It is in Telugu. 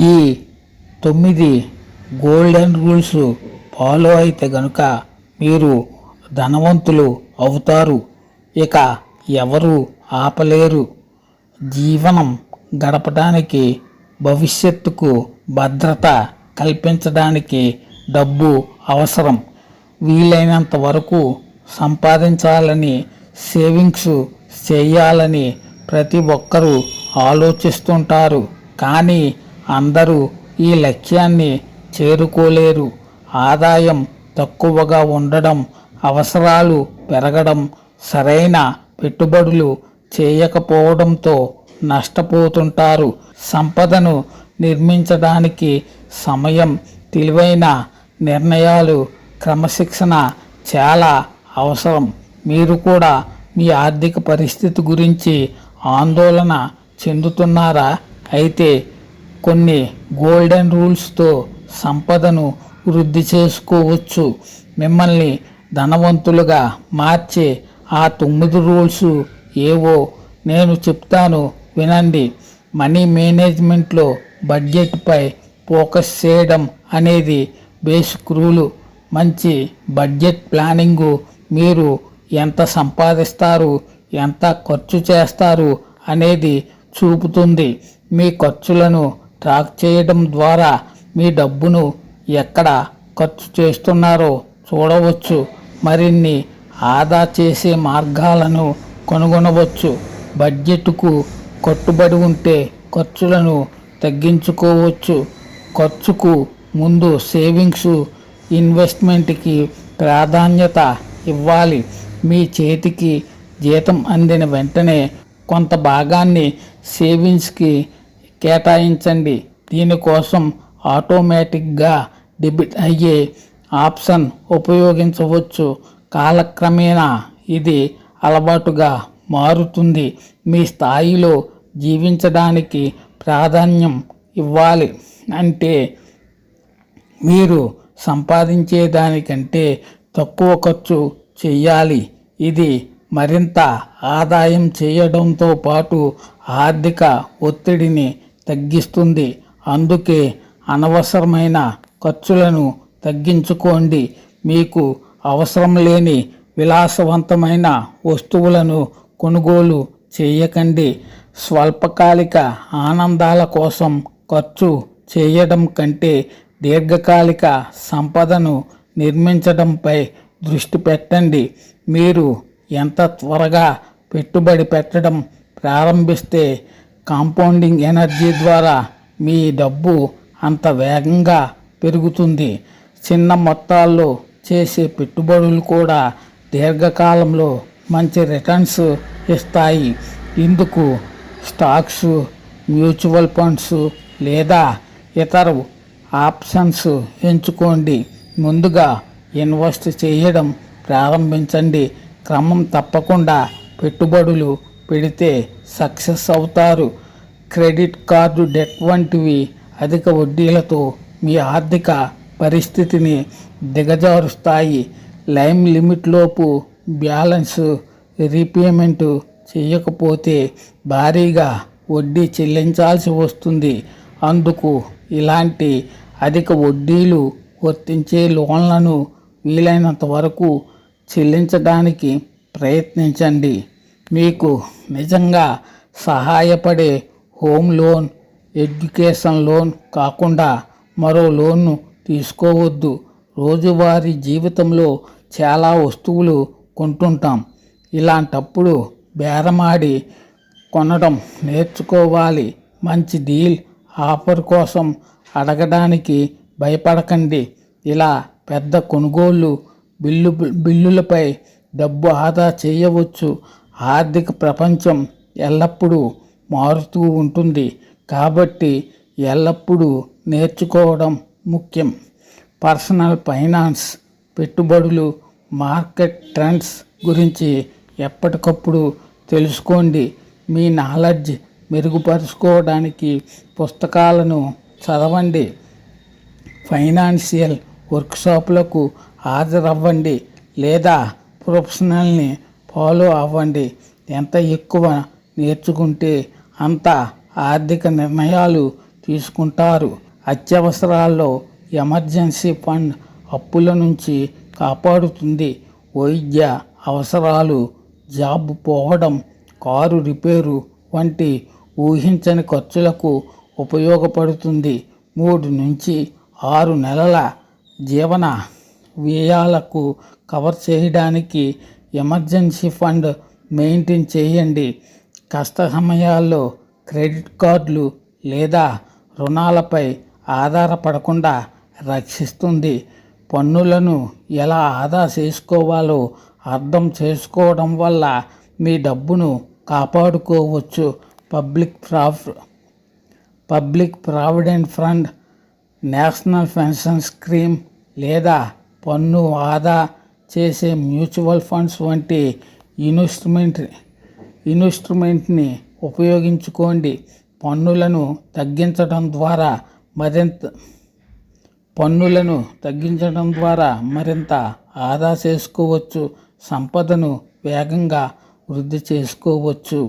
ఈ 9 గోల్డెన్ రూల్స్ ఫాలో అయితే గనుక మీరు ధనవంతులు అవుతారు. ఇక ఎవరు ఆపలేరు. జీవనం గడపడానికి, భవిష్యత్తుకు భద్రత కల్పించడానికి డబ్బు అవసరం. వీలైనంత వరకు సంపాదించాలని, సేవింగ్స్ చేయాలని ప్రతి ఒక్కరూ ఆలోచిస్తుంటారు. కానీ అందరూ ఈ లక్ష్యాన్ని చేరుకోలేరు. ఆదాయం తక్కువగా ఉండడం, అవసరాలు పెరగడం, సరైన పెట్టుబడులు చేయకపోవడంతో నష్టపోతుంటారు. సంపదను నిర్మించడానికి సమయం, తెలివైన నిర్ణయాలు, క్రమశిక్షణ చాలా అవసరం. మీరు కూడా మీ ఆర్థిక పరిస్థితి గురించి ఆందోళన చెందుతున్నారా? అయితే కొన్ని గోల్డెన్ రూల్స్తో సంపదను వృద్ధి చేసుకోవచ్చు. మిమ్మల్ని ధనవంతులుగా మార్చే ఆ 9 రూల్స్ ఏవో నేను చెప్తాను, వినండి. మనీ మేనేజ్మెంట్లో బడ్జెట్పై ఫోకస్ చేయడం అనేది బేసిక్ రూలు. మంచి బడ్జెట్ ప్లానింగు మీరు ఎంత సంపాదిస్తారు, ఎంత ఖర్చు చేస్తారు అనేది చూపుతుంది. మీ ఖర్చులను ట్రాక్ చేయడం ద్వారా మీ డబ్బును ఎక్కడ ఖర్చు చేస్తున్నారో చూడవచ్చు. మరిన్ని ఆదా చేసే మార్గాలను కనుగొనవచ్చు. బడ్జెట్కు కట్టుబడి ఉంటే ఖర్చులను తగ్గించుకోవచ్చు. ఖర్చుకు ముందు సేవింగ్స్, ఇన్వెస్ట్మెంట్కి ప్రాధాన్యత ఇవ్వాలి. మీ చేతికి జీతం అందిన వెంటనే కొంత భాగాన్ని సేవింగ్స్కి కేటాయించండి. దీనికోసం ఆటోమేటిక్గా డెబిట్ అయ్యే ఆప్షన్ ఉపయోగించవచ్చు. కాలక్రమేణా ఇది అలవాటుగా మారుతుంది. మీ స్థాయిలో జీవించడానికి ప్రాధాన్యం ఇవ్వాలి. అంటే మీరు సంపాదించే దానికంటే తక్కువ ఖర్చు చేయాలి. ఇది మరింత ఆదాయం చేయడంతో పాటు ఆర్థిక ఒత్తిడిని తగ్గిస్తుంది. అందుకే అనవసరమైన ఖర్చులను తగ్గించుకోండి. మీకు అవసరం లేని విలాసవంతమైన వస్తువులను కొనుగోలు చేయకండి. స్వల్పకాలిక ఆనందాల కోసం ఖర్చు చేయడం కంటే దీర్ఘకాలిక సంపదను నిర్మించడంపై దృష్టి పెట్టండి. మీరు ఎంత త్వరగా పెట్టుబడి పెట్టడం ప్రారంభిస్తే కాంపౌండింగ్ ఎనర్జీ ద్వారా మీ డబ్బు అంత వేగంగా పెరుగుతుంది. చిన్న మొత్తాల్లో చేసే పెట్టుబడులు కూడా దీర్ఘకాలంలో మంచి రిటర్న్స్ ఇస్తాయి. ఇందుకు స్టాక్స్, మ్యూచువల్ ఫండ్స్ లేదా ఇతర ఆప్షన్స్ ఎంచుకోండి. ముందుగా ఇన్వెస్ట్ చేయడం ప్రారంభించండి. క్రమం తప్పకుండా పెట్టుబడులు పెడితే సక్సెస్ అవుతారు. క్రెడిట్ కార్డు డెట్ వంటివి అధిక వడ్డీలతో మీ ఆర్థిక పరిస్థితిని దిగజారుస్తాయి. లైమ్ లిమిట్లోపు బ్యాలెన్స్ రీపేమెంట్ చేయకపోతే భారీగా వడ్డీ చెల్లించాల్సి వస్తుంది. అందుకు ఇలాంటి అధిక వడ్డీలు వర్తించే లోన్లను వీలైనంత వరకు చెల్లించడానికి ప్రయత్నించండి. మీకు నిజంగా సహాయపడే హోమ్ లోన్, ఎడ్యుకేషన్ లోన్ కాకుండా మరో లోన్ను తీసుకోవద్దు. రోజువారీ జీవితంలో చాలా వస్తువులు కొంటుంటాం. ఇలాంటప్పుడు బేరమాడి కొనడం నేర్చుకోవాలి. మంచి డీల్, ఆఫర్ కోసం అడగడానికి భయపడకండి. ఇలా పెద్ద కొనుగోళ్ళు, బిల్లులపై డబ్బు ఆదా చేయవచ్చు. ఆర్థిక ప్రపంచం ఎల్లప్పుడూ మారుతూ ఉంటుంది కాబట్టి ఎల్లప్పుడూ నేర్చుకోవడం ముఖ్యం. పర్సనల్ ఫైనాన్స్, పెట్టుబడులు, మార్కెట్ ట్రెండ్స్ గురించి ఎప్పటికప్పుడు తెలుసుకోండి. మీ నాలెడ్జ్ మెరుగుపరుచుకోవడానికి పుస్తకాలను చదవండి. ఫైనాన్షియల్ వర్క్షాపులకు హాజరవ్వండి లేదా ప్రొఫెషనల్ని ఫాలో అవ్వండి. ఎంత ఎక్కువ నేర్చుకుంటే అంత ఆర్థిక నిర్ణయాలు తీసుకుంటారు. అత్యవసరాల్లో ఎమర్జెన్సీ ఫండ్ అప్పుల నుంచి కాపాడుతుంది. వైద్య అవసరాలు, జాబ్ పోవడం, కారు రిపేరు వంటి ఊహించని ఖర్చులకు ఉపయోగపడుతుంది. 3 నుంచి 6 నెలల జీవన వ్యయాలకు కవర్ చేయడానికి ఎమర్జెన్సీ ఫండ్ మెయింటైన్ చేయండి. కష్ట సమయాల్లో క్రెడిట్ కార్డులు లేదా రుణాలపై ఆధారపడకుండా రక్షిస్తుంది. పన్నులను ఎలా ఆదా చేసుకోవాలో అర్థం చేసుకోవడం వల్ల మీ డబ్బును కాపాడుకోవచ్చు. Public provident fund, national pension scheme లేదా పన్ను ఆదా చేసే మ్యూచువల్ ఫండ్స్ వంటి ఇన్స్ట్రుమెంట్ని ఉపయోగించుకోండి. పన్నులను తగ్గించడం ద్వారా మరింత ఆదా చేసుకోవచ్చు. సంపదను వేగంగా వృద్ధి చేసుకోవచ్చు.